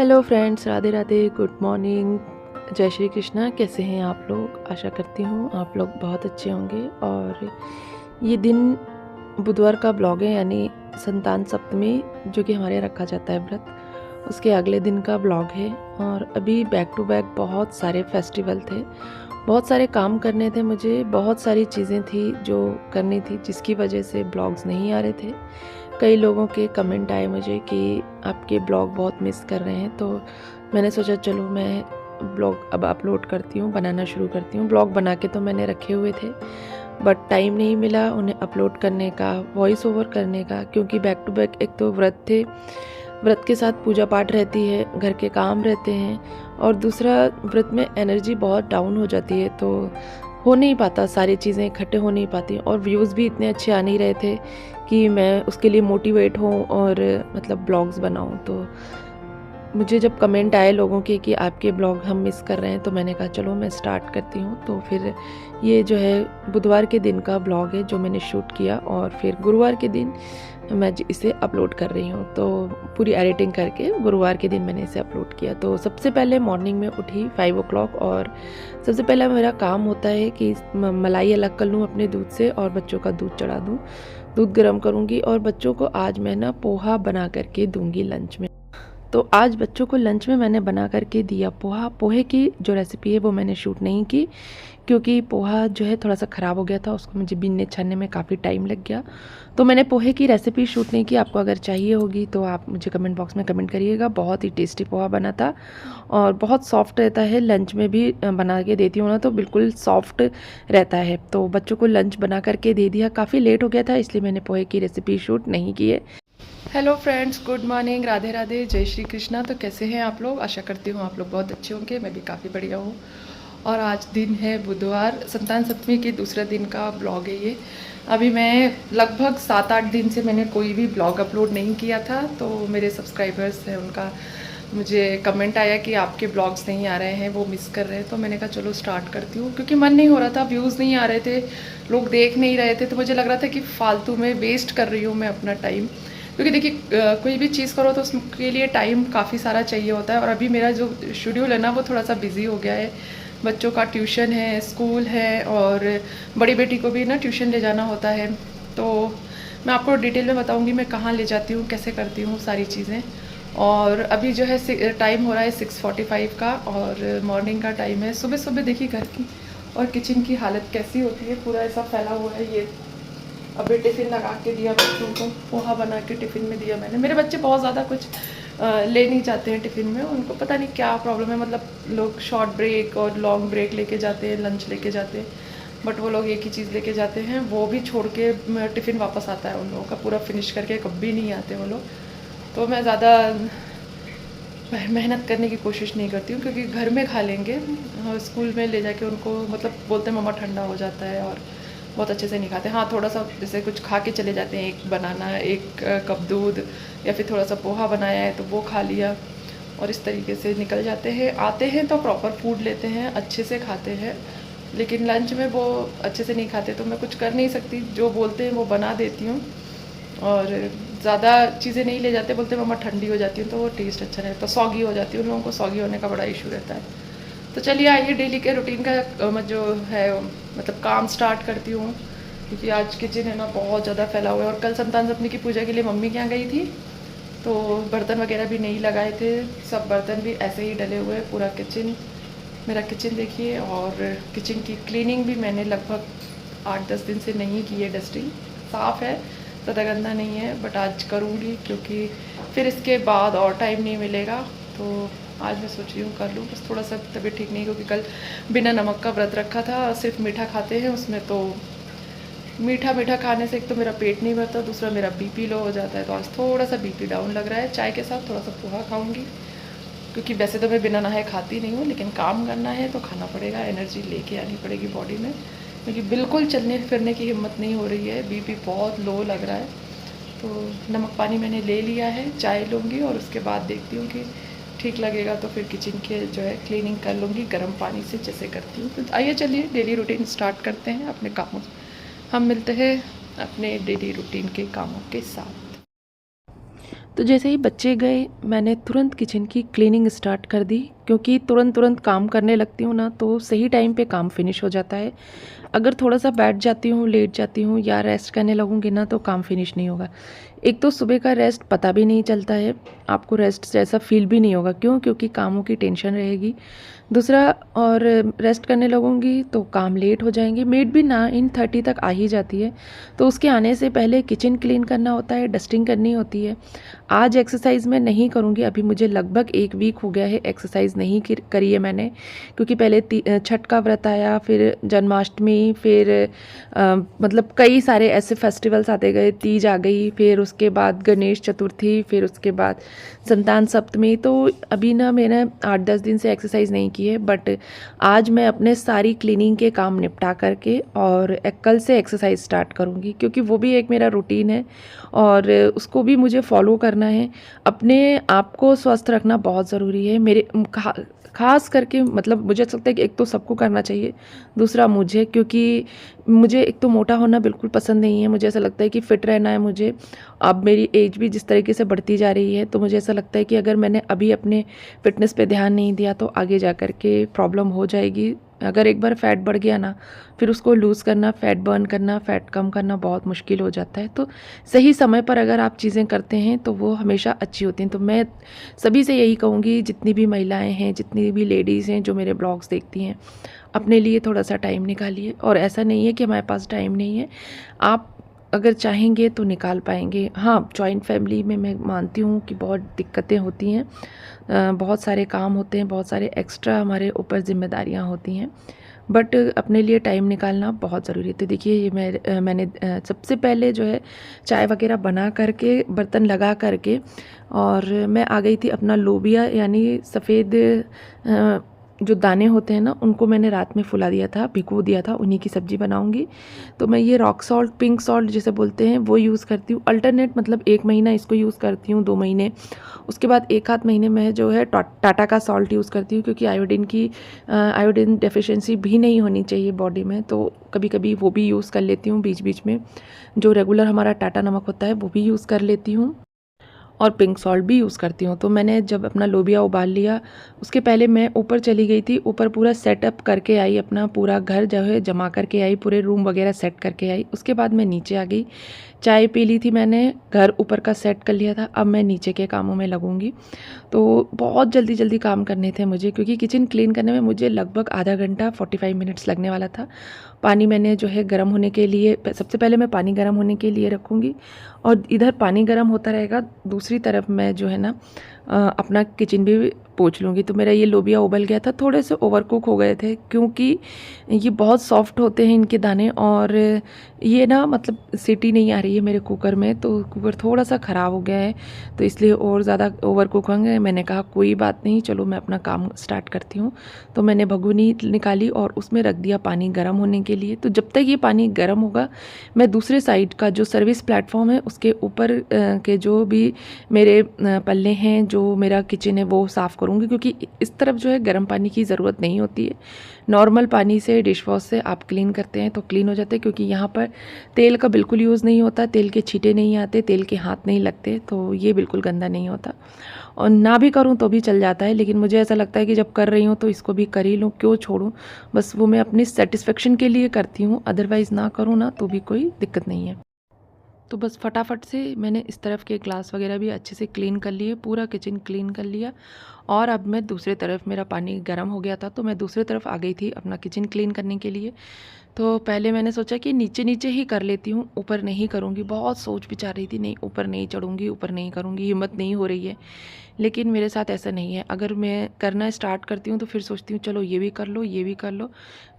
Hello friends, Radhe Radhe, good morning, जय श्री कृष्णा। कैसे हैं आप लोग? आशा करती हूँ आप लोग बहुत अच्छे होंगे। और ये दिन बुधवार का ब्लॉग है, यानी संतान सप्तमी, जो कि हमारे यहाँ रखा जाता है व्रत, उसके अगले दिन का ब्लॉग है। और अभी बैक टू बैक बहुत सारे फेस्टिवल थे, बहुत सारे काम करने थे, मुझे बहुत सारी चीज़ें थी जो करनी थी, जिसकी वजह से ब्लॉग्स नहीं आ रहे थे। कई लोगों के कमेंट आए मुझे कि आपके ब्लॉग बहुत मिस कर रहे हैं, तो मैंने सोचा चलो मैं ब्लॉग अब अपलोड करती हूँ, बनाना शुरू करती हूँ। ब्लॉग बना के तो मैंने रखे हुए थे, बट टाइम नहीं मिला उन्हें अपलोड करने का, वॉइस ओवर करने का, क्योंकि बैक टू बैक एक तो व्रत थे, व्रत के साथ पूजा पाठ रहती है, घर के काम रहते हैं, और दूसरा व्रत में एनर्जी बहुत डाउन हो जाती है, तो हो नहीं पाता, सारी चीज़ें इकट्ठे हो नहीं पाती। और व्यूज़ भी इतने अच्छे आ नहीं रहे थे कि मैं उसके लिए मोटिवेट हूँ और मतलब ब्लॉग्स बनाऊँ। तो मुझे जब कमेंट आए लोगों के कि आपके ब्लॉग हम मिस कर रहे हैं, तो मैंने कहा चलो मैं स्टार्ट करती हूँ। तो फिर ये जो है बुधवार के दिन का ब्लॉग है जो मैंने शूट किया, और फिर गुरुवार के दिन मैं इसे अपलोड कर रही हूँ। तो पूरी एडिटिंग करके गुरुवार के दिन मैंने इसे अपलोड किया। तो सबसे पहले मॉर्निंग में उठी 5 o'clock, और सबसे पहला मेरा काम होता है कि मलाई अलग कर लूँ अपने दूध से और बच्चों का दूध चढ़ा दूँ, दूध गर्म करूँगी। और बच्चों को आज मैं ना पोहा बना करके दूँगी लंच में। तो आज बच्चों को लंच में मैंने बना करके दिया पोहा। पोहे की जो रेसिपी है वो मैंने शूट नहीं की, क्योंकि पोहा जो है थोड़ा सा ख़राब हो गया था, उसको मुझे बीनने छानने में काफ़ी टाइम लग गया। तो मैंने पोहे की रेसिपी शूट नहीं की। आपको अगर चाहिए होगी तो आप मुझे कमेंट बॉक्स में कमेंट करिएगा। बहुत ही टेस्टी पोहा बना था और बहुत सॉफ्ट रहता है। लंच में भी बना के देती हूँ ना तो बिल्कुल सॉफ्ट रहता है। तो बच्चों को लंच बना करके दे दिया। काफ़ी लेट हो गया था, इसलिए मैंने पोहे की रेसिपी शूट नहीं की है। Hello friends, good morning, Radhe Radhe, जय श्री कृष्णा। तो कैसे हैं आप लोग? आशा करती हूँ आप लोग बहुत अच्छे होंगे। मैं भी काफ़ी बढ़िया हूँ। और आज दिन है बुधवार, संतान सप्तमी के दूसरा दिन का ब्लॉग है ये। अभी मैं लगभग 7-8 दिन से मैंने कोई भी ब्लॉग अपलोड नहीं किया था। तो मेरे सब्सक्राइबर्स हैं, उनका मुझे कमेंट आया कि आपके ब्लॉग्स नहीं आ रहे हैं, वो मिस कर रहे हैं। तो मैंने कहा चलो स्टार्ट करती हूँ, क्योंकि मन नहीं हो रहा था, व्यूज़ नहीं आ रहे थे, लोग देख नहीं रहे थे। तो मुझे लग रहा था कि फालतू में वेस्ट कर रही हूँ मैं अपना टाइम। क्योंकि देखिए कोई भी चीज़ करो तो उसके लिए टाइम काफ़ी सारा चाहिए होता है। और अभी मेरा जो शेड्यूल है ना वो थोड़ा सा बिजी हो गया है। बच्चों का ट्यूशन है, स्कूल है, और बड़ी बेटी को भी ना ट्यूशन ले जाना होता है। तो मैं आपको डिटेल में बताऊंगी मैं कहाँ ले जाती हूँ, कैसे करती हूँ सारी चीज़ें। और अभी जो है टाइम हो रहा है 6:45 का, और मॉर्निंग का टाइम है। सुबह सुबह देखिए घर की और किचन की हालत कैसी होती है, पूरा ऐसा फैला हुआ है। ये अभी टिफ़िन लगा के दिया बच्चों को, पोहा बना के टिफ़िन में दिया मैंने। मेरे बच्चे बहुत ज़्यादा कुछ ले नहीं जाते हैं टिफ़िन में, उनको पता नहीं क्या प्रॉब्लम है। मतलब लोग शॉर्ट ब्रेक और लॉन्ग ब्रेक लेके जाते हैं, लंच लेके जाते हैं, बट वो लोग एक ही चीज़ लेके जाते हैं, वो भी छोड़ के टिफ़िन वापस आता है उन लोगों का पूरा फिनिश करके, कभी नहीं आते वो लोग। तो मैं ज़्यादा मेहनत करने की कोशिश नहीं करती हूँ, क्योंकि घर में खा लेंगे, स्कूल में ले जाके उनको मतलब बोलते हैं मम्मा ठंडा हो जाता है, और बहुत अच्छे से नहीं खाते। हाँ, थोड़ा सा जैसे कुछ खा के चले जाते हैं, एक बनाना, एक कप दूध, या फिर थोड़ा सा पोहा बनाया है तो वो खा लिया, और इस तरीके से निकल जाते हैं। आते हैं तो प्रॉपर फूड लेते हैं, अच्छे से खाते हैं, लेकिन लंच में वो अच्छे से नहीं खाते, तो मैं कुछ कर नहीं सकती। जो बोलते हैं वो बना देती हूँ, और ज़्यादा चीज़ें नहीं ले जाते, बोलते मम्मा ठंडी हो जाती है, तो वो टेस्ट अच्छा नहीं रहता, सॉगी हो जाती है। उन लोगों को सॉगी होने का बड़ा इशू रहता है। तो चलिए आइए डेली के रूटीन का जो है मतलब काम स्टार्ट करती हूँ, क्योंकि आज किचन है ना बहुत ज़्यादा फैला हुआ है। और कल संतान सप्तमी की पूजा के लिए मम्मी के यहाँ गई थी, तो बर्तन वगैरह भी नहीं लगाए थे, सब बर्तन भी ऐसे ही डले हुए। पूरा किचन, मेरा किचन देखिए। और किचन की क्लीनिंग भी मैंने लगभग 8-10 दिन से नहीं की है। डस्टिंग साफ़ है, ज़्यादा गंदा नहीं है, बट आज करूँगी, क्योंकि फिर इसके बाद और टाइम नहीं मिलेगा। तो आज मैं सोच रही हूँ कर लूँ। बस थोड़ा सा तबीयत ठीक नहीं, क्योंकि कल बिना नमक का व्रत रखा था, सिर्फ मीठा खाते हैं उसमें, तो मीठा मीठा खाने से एक तो मेरा पेट नहीं भरता, दूसरा मेरा बीपी लो हो जाता है। तो आज थोड़ा सा बीपी डाउन लग रहा है। चाय के साथ थोड़ा सा पोहा खाऊंगी, क्योंकि वैसे तो मैं बिना नहाए खाती नहीं हूँ, लेकिन काम करना है तो खाना पड़ेगा, एनर्जी लेके आनी पड़ेगी बॉडी में, क्योंकि बिल्कुल चलने फिरने की हिम्मत नहीं हो रही है, बीपी बहुत लो लग रहा है। तो नमक पानी मैंने ले लिया है, चाय लूँगी, और उसके बाद देखती हूँ कि ठीक लगेगा तो फिर किचन के जो है क्लीनिंग कर लूँगी गर्म पानी से, जैसे करती हूँ। तो आइए चलिए डेली रूटीन स्टार्ट करते हैं अपने कामों से। हम मिलते हैं अपने डेली रूटीन के कामों के साथ। तो जैसे ही बच्चे गए मैंने तुरंत किचन की क्लीनिंग स्टार्ट कर दी, क्योंकि तुरंत तुरंत काम करने लगती हूँ ना तो सही टाइम पे काम फिनिश हो जाता है। अगर थोड़ा सा बैठ जाती हूँ, लेट जाती हूँ या रेस्ट करने लगूँगी ना तो काम फिनिश नहीं होगा। एक तो सुबह का रेस्ट पता भी नहीं चलता है, आपको रेस्ट जैसा फील भी नहीं होगा। क्यों? क्योंकि कामों की टेंशन रहेगी। दूसरा, और रेस्ट करने लगूँगी तो काम लेट हो जाएंगे। मेड भी 9:30 तक आ ही जाती है, तो उसके आने से पहले किचन क्लीन करना होता है, डस्टिंग करनी होती है। आज एक्सरसाइज मैं नहीं करूँगी, अभी मुझे लगभग 1 वीक हो गया है एक्सरसाइज नहीं करी है मैंने, क्योंकि पहले छठ का व्रत आया, फिर जन्माष्टमी, फिर मतलब कई सारे ऐसे फेस्टिवल्स आते गए, तीज आ गई, फिर उसके बाद गणेश चतुर्थी, फिर उसके बाद संतान सप्तमी। तो अभी ना मैंने 8-10 दिन से एक्सरसाइज नहीं की है, बट आज मैं अपने सारी क्लीनिंग के काम निपटा करके और कल से एक्सरसाइज स्टार्ट करूँगी, क्योंकि वो भी एक मेरा रूटीन है और उसको भी मुझे फॉलो करना है। अपने आप को स्वस्थ रखना बहुत ज़रूरी है। मेरे खास करके मतलब मुझे ऐसा लगता है कि एक तो सबको करना चाहिए, दूसरा मुझे, क्योंकि मुझे एक तो मोटा होना बिल्कुल पसंद नहीं है। मुझे ऐसा लगता है कि फ़िट रहना है मुझे। अब मेरी एज भी जिस तरीके से बढ़ती जा रही है, तो मुझे ऐसा लगता है कि अगर मैंने अभी अपने फ़िटनेस पे ध्यान नहीं दिया तो आगे जा कर के प्रॉब्लम हो जाएगी। अगर एक बार फ़ैट बढ़ गया ना, फिर उसको लूज़ करना, फ़ैट बर्न करना, फ़ैट कम करना बहुत मुश्किल हो जाता है। तो सही समय पर अगर आप चीज़ें करते हैं तो वो हमेशा अच्छी होती हैं। तो मैं सभी से यही कहूँगी, जितनी भी महिलाएं हैं, जितनी भी लेडीज़ हैं जो मेरे ब्लॉग्स देखती हैं, अपने लिए थोड़ा सा टाइम निकालिए। और ऐसा नहीं है कि हमारे पास टाइम नहीं है, आप अगर चाहेंगे तो निकाल पाएंगे। हाँ, जॉइंट फैमिली में मैं मानती हूँ कि बहुत दिक्कतें होती हैं, बहुत सारे काम होते हैं, बहुत सारे एक्स्ट्रा हमारे ऊपर जिम्मेदारियाँ होती हैं, बट अपने लिए टाइम निकालना बहुत ज़रूरी है। तो देखिए, ये मैंने सबसे पहले जो है चाय वगैरह बना करके, बर्तन लगा करके, और मैं आ गई थी अपना लोबिया यानी सफ़ेद जो दाने होते हैं ना, उनको मैंने रात में फुला दिया था, भिगो दिया था, उन्हीं की सब्ज़ी बनाऊंगी। तो मैं ये रॉक सॉल्ट, पिंक सॉल्ट जिसे बोलते हैं, वो यूज़ करती हूँ अल्टरनेट, मतलब 1 महीना इसको यूज़ करती हूँ, 2 महीने, उसके बाद 1 आध महीने में जो है टाटा का सॉल्ट यूज़ करती हूँ, क्योंकि आयोडीन डेफिशिएंसी भी नहीं होनी चाहिए बॉडी में। तो कभी कभी वो भी यूज़ कर लेती हूँ बीच बीच में। जो रेगुलर हमारा टाटा नमक होता है वो भी यूज़ कर लेती हूँ, और पिंक सॉल्ट भी यूज़ करती हूँ। तो मैंने जब अपना लोबिया उबाल लिया, उसके पहले मैं ऊपर चली गई थी, ऊपर पूरा सेटअप करके आई, अपना पूरा घर जो है जमा करके आई, पूरे रूम वगैरह सेट करके आई। उसके बाद मैं नीचे आ गई, चाय पी ली थी मैंने, घर ऊपर का सेट कर लिया था, अब मैं नीचे के कामों में लगूंगी। तो बहुत जल्दी जल्दी काम करने थे मुझे, क्योंकि किचन क्लीन करने में मुझे लगभग आधा घंटा 45 मिनट्स लगने वाला था। पानी मैंने जो है गर्म होने के लिए, सबसे पहले मैं पानी गर्म होने के लिए रखूँगी, और इधर पानी गर्म होता रहेगा, दूसरी तरफ मैं जो है ना अपना किचन भी पोंछ लूँगी। तो मेरा ये लोबिया उबल गया था, थोड़े से ओवर कुक हो गए थे, क्योंकि ये बहुत सॉफ्ट होते हैं इनके दाने, और ये ना मतलब सीटी नहीं आ रही है मेरे कुकर में, तो कुकर थोड़ा सा ख़राब हो गया है, तो इसलिए और ज़्यादा ओवर कुक होंगे। मैंने कहा कोई बात नहीं, चलो मैं अपना काम स्टार्ट करती हूँ। तो मैंने भगोनी निकाली और उसमें रख दिया पानी गर्म होने के लिए। तो जब तक ये पानी गर्म होगा, मैं दूसरे साइड का जो सर्विस प्लेटफॉर्म है उसके ऊपर के जो भी मेरे पल्ले हैं, जो मेरा किचन है, वो साफ़ करूँगी, क्योंकि इस तरफ जो है गर्म पानी की ज़रूरत नहीं होती है। नॉर्मल पानी से, डिश वॉश से आप क्लीन करते हैं तो क्लीन हो जाते हैं, क्योंकि यहाँ पर तेल का बिल्कुल यूज़ नहीं होता, तेल के छींटे नहीं आते, तेल के हाथ नहीं लगते, तो ये बिल्कुल गंदा नहीं होता। और ना भी करूँ तो भी चल जाता है, लेकिन मुझे ऐसा लगता है कि जब कर रही हूँ तो इसको भी कर ही लूँ, क्यों छोड़ूँ। बस वो मैं अपनी सेटिस्फेक्शन के लिए करती हूँ, अदरवाइज़ ना करूँ ना तो भी कोई दिक्कत नहीं है। तो बस फटाफट से मैंने इस तरफ के ग्लास वगैरह भी अच्छे से क्लीन कर लिए, पूरा किचन क्लीन कर लिया। और अब मैं दूसरी तरफ, मेरा पानी गर्म हो गया था तो मैं दूसरी तरफ आ गई थी अपना किचन क्लीन करने के लिए। तो पहले मैंने सोचा कि नीचे नीचे ही कर लेती हूँ, ऊपर नहीं करूँगी। बहुत सोच विचार रही थी, नहीं ऊपर नहीं चढ़ूँगी, ऊपर नहीं करूँगी, हिम्मत नहीं हो रही है। लेकिन मेरे साथ ऐसा नहीं है, अगर मैं करना स्टार्ट करती हूँ तो फिर सोचती हूँ चलो ये भी कर लो, ये भी कर लो।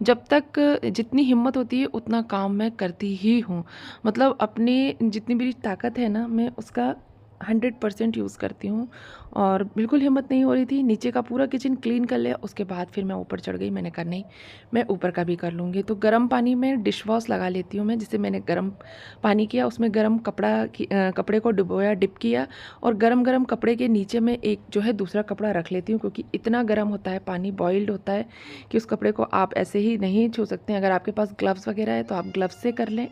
जब तक जितनी हिम्मत होती है उतना काम मैं करती ही हूँ। मतलब अपनी जितनी मेरी ताकत है ना, मैं उसका 100% यूज़ करती हूँ। और बिल्कुल हिम्मत नहीं हो रही थी, नीचे का पूरा किचन क्लीन कर लिया, उसके बाद फिर मैं ऊपर चढ़ गई। मैंने कहा नहीं, मैं ऊपर का भी कर लूँगी। तो गर्म पानी में डिश वॉश लगा लेती हूँ मैं, जिसे मैंने गर्म पानी किया, उसमें गर्म कपड़े को डुबोया, डिप किया, और गरम गरम कपड़े के नीचे में एक जो है दूसरा कपड़ा रख लेती हूँ, क्योंकि इतना गर्म होता है पानी, बॉइल्ड होता है, कि उस कपड़े को आप ऐसे ही नहीं छू सकते हैं। अगर आपके पास ग्लव्स वगैरह है तो आप ग्लव्स से कर लें,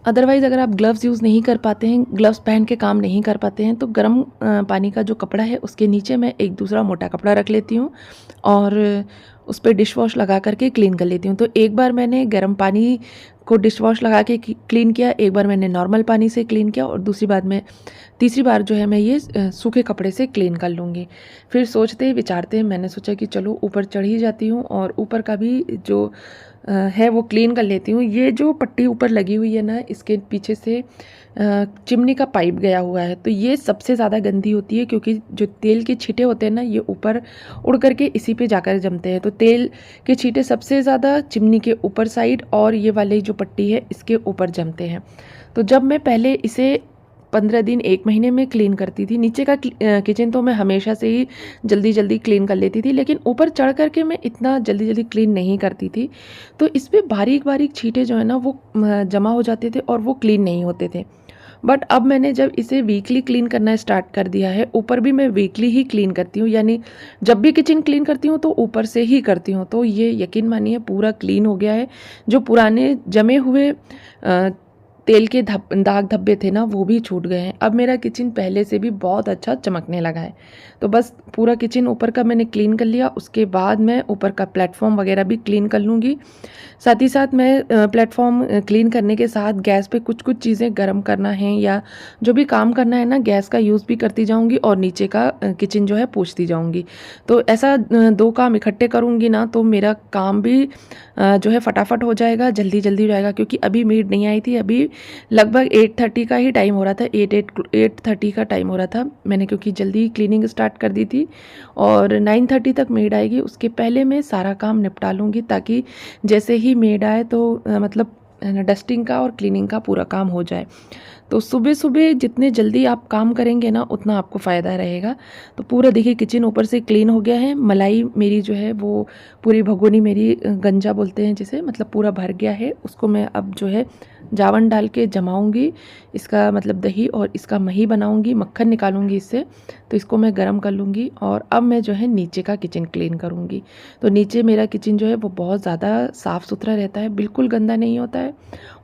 अदरवाइज़ अगर आप ग्लव्स यूज़ नहीं कर पाते हैं, ग्लव्स पहन के काम नहीं कर पाते हैं, तो गर्म पानी का जो कपड़ा है उसके नीचे मैं एक दूसरा मोटा कपड़ा रख लेती हूँ और उस पे डिश वॉश लगा करके क्लीन कर लेती हूँ। तो एक बार मैंने गर्म पानी को डिश वॉश लगा के क्लीन किया, एक बार मैंने नॉर्मल पानी से क्लीन किया और तीसरी बार जो है मैं ये सूखे कपड़े से क्लीन कर लूँगी। फिर सोचते विचारते मैंने सोचा कि चलो ऊपर चढ़ ही जाती हूँ और ऊपर का भी जो है वो क्लीन कर लेती हूँ। ये जो पट्टी ऊपर लगी हुई है ना, इसके पीछे से चिमनी का पाइप गया हुआ है, तो ये सबसे ज़्यादा गंदी होती है क्योंकि जो तेल के छींटे होते हैं ना, ये ऊपर उड़ करके इसी पे जाकर जमते हैं। तो तेल के छींटे सबसे ज़्यादा चिमनी के ऊपर साइड और ये वाली जो पट्टी है इसके ऊपर जमते हैं। तो जब मैं पहले इसे 15 दिन 1 महीने में क्लीन करती थी, नीचे का किचन तो मैं हमेशा से ही जल्दी जल्दी क्लीन कर लेती थी, लेकिन ऊपर चढ़ करके मैं इतना जल्दी जल्दी क्लीन नहीं करती थी। तो इस पर बारीक बारीक छींटे जो है ना वो जमा हो जाते थे और वो क्लीन नहीं होते थे। बट अब मैंने जब इसे वीकली क्लीन करना स्टार्ट कर दिया है, ऊपर भी मैं वीकली ही क्लीन करती हूँ, यानी जब भी किचन क्लीन करती हूँ तो ऊपर से ही करती हूँ। तो ये यकीन मानिए पूरा क्लीन हो गया है। जो पुराने जमे हुए तेल के दाग धब्बे थे ना, वो भी छूट गए हैं। अब मेरा किचन पहले से भी बहुत अच्छा चमकने लगा है। तो बस पूरा किचन ऊपर का मैंने क्लीन कर लिया, उसके बाद मैं ऊपर का प्लेटफॉर्म वगैरह भी क्लीन कर लूँगी। साथ ही साथ मैं प्लेटफॉर्म क्लीन करने के साथ गैस पे कुछ कुछ चीज़ें गर्म करना है या जो भी काम करना है ना, गैस का यूज़ भी करती जाऊँगी और नीचे का किचन जो है पोंछती जाऊँगी। तो ऐसा 2 काम इकट्ठे करूँगी ना, तो मेरा काम भी जो है फटाफट हो जाएगा, जल्दी जल्दी हो जाएगा। क्योंकि अभी मेड नहीं आई थी, अभी लगभग 8:30 का ही टाइम हो रहा था, 8:30 का टाइम हो रहा था। मैंने क्योंकि जल्दी क्लीनिंग स्टार्ट कर दी थी और 9:30 तक मेड आएगी, उसके पहले मैं सारा काम निपटा लूँगी ताकि जैसे ही मेड आए तो मतलब डस्टिंग का और क्लीनिंग का पूरा काम हो जाए। तो सुबह सुबह जितने जल्दी आप काम करेंगे ना, उतना आपको फ़ायदा रहेगा। तो पूरा देखिए किचन ऊपर से क्लीन हो गया है। मलाई मेरी जो है वो पूरी भगोनी मेरी गंजा बोलते हैं जिसे, मतलब पूरा भर गया है। उसको मैं अब जो है जावन डाल के जमाऊँगी, इसका मतलब दही और इसका मही बनाऊँगी, मक्खन निकालूँगी इससे। तो इसको मैं गर्म कर लूँगी और अब मैं जो है नीचे का किचन क्लीन करूँगी। तो नीचे मेरा किचन जो है वो बहुत ज़्यादा साफ़ सुथरा रहता है, बिल्कुल गंदा नहीं होता है,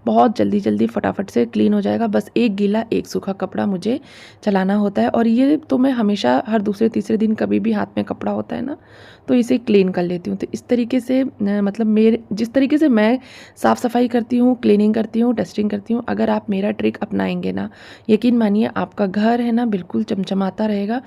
बहुत जल्दी जल्दी फटाफट से क्लीन हो जाएगा। बस एक गीला एक सूखा कपड़ा मुझे चलाना होता है और ये तो मैं हमेशा हर दूसरे तीसरे दिन कभी भी हाथ में कपड़ा होता है ना, तो इसे क्लीन कर लेती हूँ। तो इस तरीके से मतलब मेरे जिस तरीके से मैं साफ़ सफाई करती हूँ, क्लीनिंग करती हूँ, डस्टिंग करती हूँ, अगर आप मेरा ट्रिक अपनाएंगे ना, यकीन मानिए आपका घर है ना बिल्कुल चमचमाता रहेगा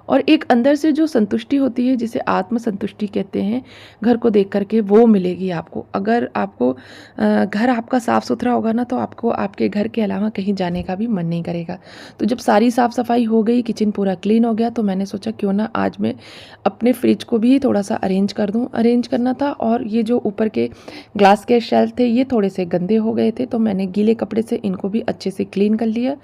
और एक अंदर से जो संतुष्टि होती है, जिसे आत्म संतुष्टि कहते हैं, घर को देख करके वो मिलेगी आपको। अगर आपको घर आपका साफ़ सुथरा होगा ना, तो आपको आपके घर के अलावा कहीं जाने का भी मन नहीं करेगा। तो जब सारी साफ़ सफाई हो गई, किचन पूरा क्लीन हो गया, तो मैंने सोचा क्यों ना आज मैं अपने फ्रिज को भी थोड़ा सा अरेंज कर दूं। अरेंज करना था और ये जो ऊपर के ग्लास के शेल्फ थे ये थोड़े से गंदे हो गए थे, तो मैंने गीले कपड़े से इनको भी अच्छे से क्लीन कर लिया।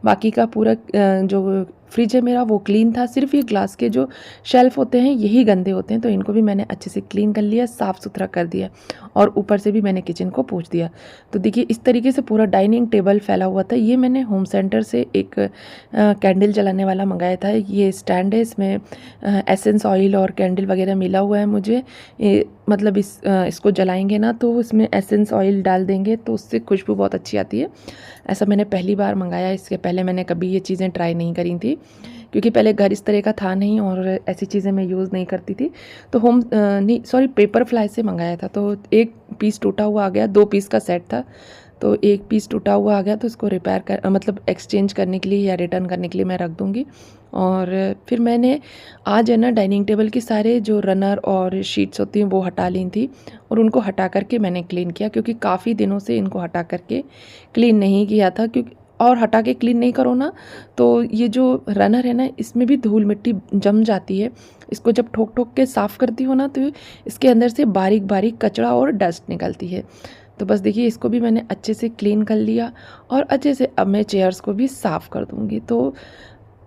बाकी का पूरा जो फ्रिज है मेरा वो क्लीन था, सिर्फ ये ग्लास के जो शेल्फ होते हैं यही गंदे होते हैं, तो इनको भी मैंने अच्छे से क्लीन कर लिया, साफ़ सुथरा कर दिया और ऊपर से भी मैंने किचन को पोंछ दिया। तो देखिए इस तरीके से पूरा डाइनिंग टेबल फैला हुआ था। ये मैंने होम सेंटर से एक कैंडल जलाने वाला मंगाया था। ये स्टैंड है, इसमें एसेंस ऑयल और कैंडल वगैरह मिला हुआ है मुझे। मतलब इसको जलाएंगे ना तो इसमें एसेंस ऑयल डाल देंगे तो उससे खुशबू बहुत अच्छी आती है। ऐसा मैंने पहली बार मंगाया, इसके पहले मैंने कभी ये चीज़ें ट्राई नहीं करी थी क्योंकि पहले घर इस तरह का था नहीं और ऐसी चीज़ें मैं यूज़ नहीं करती थी। तो पेपर फ्लाई से मंगाया था, तो एक पीस टूटा हुआ आ गया, 2 पीस का सेट था, तो एक पीस टूटा हुआ आ गया, तो इसको मतलब एक्सचेंज करने के लिए या रिटर्न करने के लिए मैं रख दूँगी। और फिर मैंने आज है ना डाइनिंग टेबल की सारे जो रनर और शीट्स होती हैं वो हटा ली थी और उनको हटा करके मैंने क्लीन किया, क्योंकि काफ़ी दिनों से इनको हटा करके क्लीन नहीं किया था। क्योंकि और हटा के क्लीन नहीं करो ना तो ये जो रनर है ना, इसमें भी धूल मिट्टी जम जाती है। इसको जब ठोक ठोक के साफ़ करती हो ना, तो इसके अंदर से बारीक बारीक कचरा और डस्ट निकलती है। तो बस देखिए इसको भी मैंने अच्छे से क्लीन कर लिया और अच्छे से अब मैं चेयर्स को भी साफ़ कर दूँगी। तो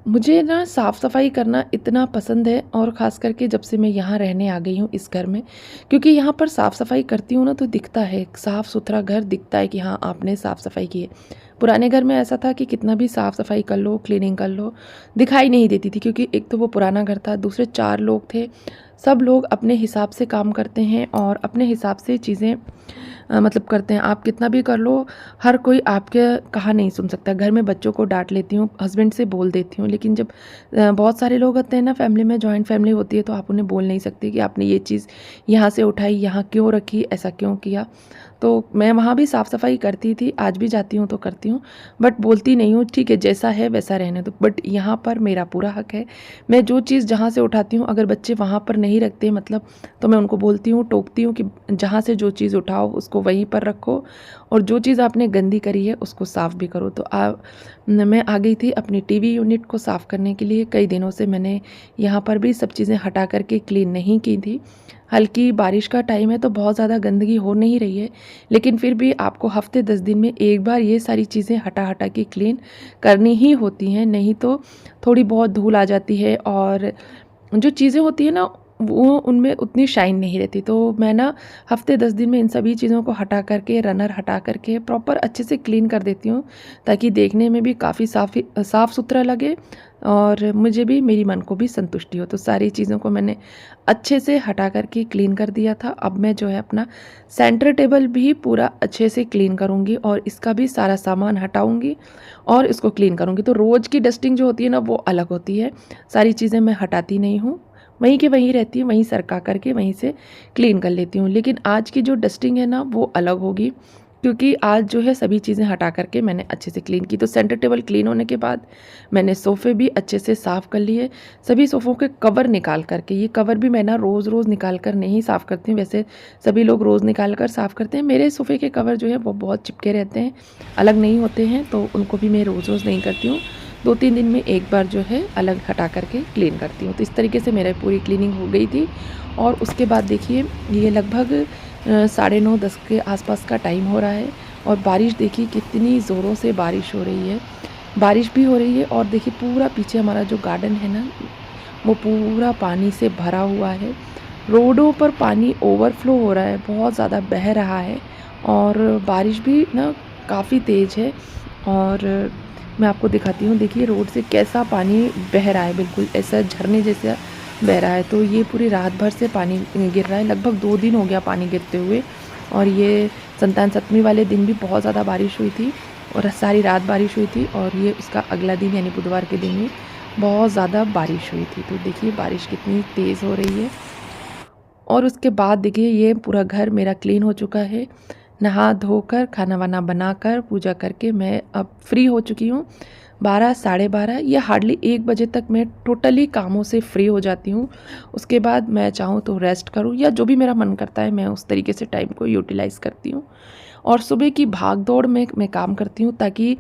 मुझे ना साफ़ सफाई करना इतना पसंद है, और ख़ास करके जब से मैं यहाँ रहने आ गई हूँ इस घर में, क्योंकि यहाँ पर साफ़ सफाई करती हूँ ना तो दिखता है, साफ़ सुथरा घर दिखता है कि हाँ आपने साफ़ सफाई की है। पुराने घर में ऐसा था कि कितना भी साफ़ सफाई कर लो, क्लीनिंग कर लो, दिखाई नहीं देती थी, क्योंकि एक तो वो पुराना घर था, दूसरे 4 लोग थे, सब लोग अपने हिसाब से काम करते हैं और अपने हिसाब से चीज़ें मतलब करते हैं। आप कितना भी कर लो, हर कोई आपके कहा नहीं सुन सकता। घर में बच्चों को डांट लेती हूँ, हस्बैंड से बोल देती हूँ, लेकिन जब बहुत सारे लोग होते हैं ना फैमिली में, जॉइंट फैमिली होती है, तो आप उन्हें बोल नहीं सकते कि आपने ये चीज़ यहाँ से उठाई, यहाँ क्यों रखी, ऐसा क्यों किया। तो मैं वहाँ भी साफ़ सफाई करती थी, आज भी जाती हूँ तो करती हूँ, बट बोलती नहीं हूँ, ठीक है जैसा है वैसा रहने दो। बट यहाँ पर मेरा पूरा हक है, मैं जो चीज़ जहाँ से उठाती हूँ, अगर बच्चे वहाँ पर नहीं रखते मतलब, तो मैं उनको बोलती हूँ, टोकती हूँ कि जहाँ से जो चीज़ उठाओ उसको वहीं पर रखो, और जो चीज़ आपने गंदी करी है उसको साफ़ भी करो। तो मैं आ गई थी अपनी टीवी यूनिट को साफ़ करने के लिए। कई दिनों से मैंने यहाँ पर भी सब चीज़ें हटा करके क्लीन नहीं की थी। हल्की बारिश का टाइम है तो बहुत ज़्यादा गंदगी हो नहीं रही है, लेकिन फिर भी आपको हफ्ते 10 दिन में एक बार ये सारी चीज़ें हटा हटा के क्लीन करनी ही होती हैं, नहीं तो थोड़ी बहुत धूल आ जाती है और जो चीज़ें होती हैं ना वो उनमें उतनी शाइन नहीं रहती। तो मैं ना हफ्ते 10 दिन में इन सभी चीज़ों को हटा करके, रनर हटा करके प्रॉपर अच्छे से क्लीन कर देती हूँ, ताकि देखने में भी काफ़ी साफ़ सुथरा लगे और मुझे भी, मेरी मन को भी संतुष्टि हो। तो सारी चीज़ों को मैंने अच्छे से हटा करके क्लीन कर दिया था। अब मैं जो है अपना सेंटर टेबल भी पूरा अच्छे से क्लीन करूँगी और इसका भी सारा सामान हटाऊँगी और इसको क्लीन करूँगी। तो रोज़ की डस्टिंग जो होती है ना वो अलग होती है, सारी चीज़ें मैं हटाती नहीं हूँ, वहीं के वहीं रहती हूँ, वहीं सरका करके वहीं से क्लीन कर लेती हूँ। लेकिन आज की जो डस्टिंग है ना वो अलग होगी, क्योंकि आज जो है सभी चीज़ें हटा करके मैंने अच्छे से क्लीन की। तो सेंटर टेबल क्लीन होने के बाद मैंने सोफ़े भी अच्छे से साफ़ कर लिए, सभी सोफ़ों के कवर निकाल करके। ये कवर भी मैं ना रोज़ रोज़ निकाल कर नहीं साफ़ करती हूँ, वैसे सभी लोग रोज़ निकाल कर साफ़ करते हैं। मेरे सोफ़े के कवर जो है वो बहुत चिपके रहते हैं, अलग नहीं होते हैं, तो उनको भी मैं रोज़ रोज़ नहीं करती हूँ, 2-3 दिन में एक बार जो है अलग हटा करके क्लीन करती हूँ। तो इस तरीके से मेरी पूरी क्लीनिंग हो गई थी। और उसके बाद देखिए ये लगभग 9:30-10 के आसपास का टाइम हो रहा है और बारिश देखिए कितनी ज़ोरों से बारिश हो रही है। बारिश भी हो रही है और देखिए पूरा पीछे हमारा जो गार्डन है ना वो पूरा पानी से भरा हुआ है। रोडों पर पानी ओवरफ्लो हो रहा है, बहुत ज़्यादा बह रहा है और बारिश भी ना काफ़ी तेज़ है। और मैं आपको दिखाती हूँ, देखिए रोड से कैसा पानी बह रहा है, बिल्कुल ऐसा झरने जैसा बह रहा है। तो ये पूरी रात भर से पानी गिर रहा है, लगभग 2 दिन हो गया पानी गिरते हुए। और ये संतान सप्तमी वाले दिन भी बहुत ज़्यादा बारिश हुई थी और सारी रात बारिश हुई थी, और ये उसका अगला दिन यानी बुधवार के दिन भी बहुत ज़्यादा बारिश हुई थी। तो देखिए बारिश कितनी तेज़ हो रही है। और उसके बाद देखिए ये पूरा घर मेरा क्लीन हो चुका है, नहा धोकर खाना वाना बनाकर पूजा करके मैं अब फ्री हो चुकी हूँ। 12 साढ़े 12 या हार्डली 1 बजे तक मैं टोटली कामों से फ्री हो जाती हूँ। उसके बाद मैं चाहूँ तो रेस्ट करूँ या जो भी मेरा मन करता है मैं उस तरीके से टाइम को यूटिलाइज़ करती हूँ। और सुबह की भाग दौड़ में मैं काम करती हूँ, ताकि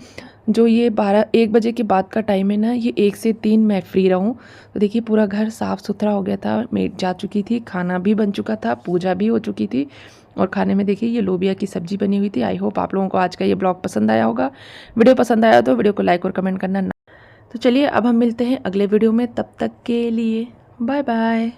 जो ये 12-1 बजे के बाद का टाइम है ना, ये 1 से 3 मैं फ्री रहूँ। तो देखिए पूरा घर साफ़ सुथरा हो गया था, मेड जा चुकी थी, खाना भी बन चुका था, पूजा भी हो चुकी थी। और खाने में देखिए ये लोबिया की सब्ज़ी बनी हुई थी। आई होप आप लोगों को आज का ये ब्लॉग पसंद आया होगा। वीडियो पसंद आया तो वीडियो को लाइक और कमेंट करना ना। तो चलिए अब हम मिलते हैं अगले वीडियो में, तब तक के लिए बाय बाय।